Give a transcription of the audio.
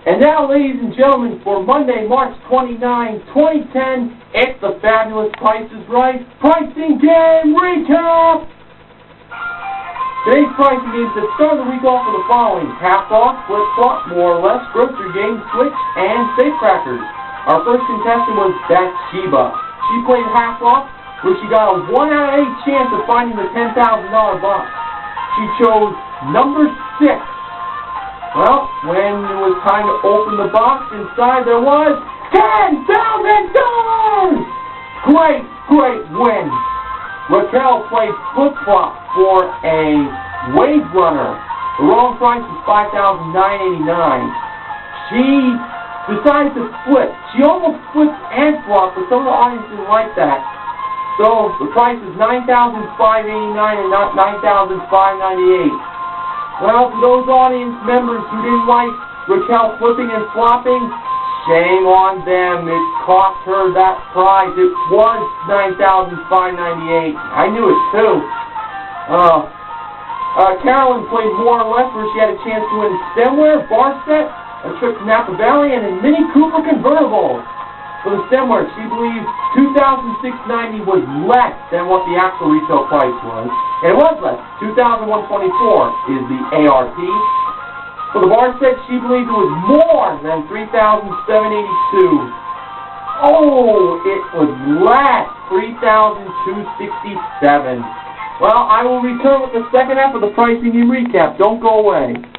And now, ladies and gentlemen, for Monday, March 29, 2010, it's the fabulous Price is Right Pricing Game Recap! Today's pricing game to start the week off with the following: half off, flip flop, more or less, grocery game, switch, and safe crackers. Our first contestant was Bathsheba. She played half off, where she got a 1 out of 8 chance of finding the $10,000 box. She chose number 6. Well, when it was time to open the box, inside there was $10,000! Great win! Raquel played flip-flop for a Wave Runner. The wrong price was $5,989. She decided to flip. She almost flipped and flopped, but some of the audience didn't like that. So the price is $9,589 and not $9,598. Well, for those audience members who didn't like Raquel flipping and flopping, shame on them. It cost her that prize. It was $9,598. I knew it too. Carolyn played more or less, where she had a chance to win stemware, bar set, a trip to Napa Valley, and a Mini Cooper convertible. For the stemware, she believed $2,690 was less than what the actual retail price was. And it was less. $2,124 is the ARP. For the bar set, she believed it was more than $3,782. Oh, it was less. $3,267. Well, I will return with the second half of the pricing and recap. Don't go away.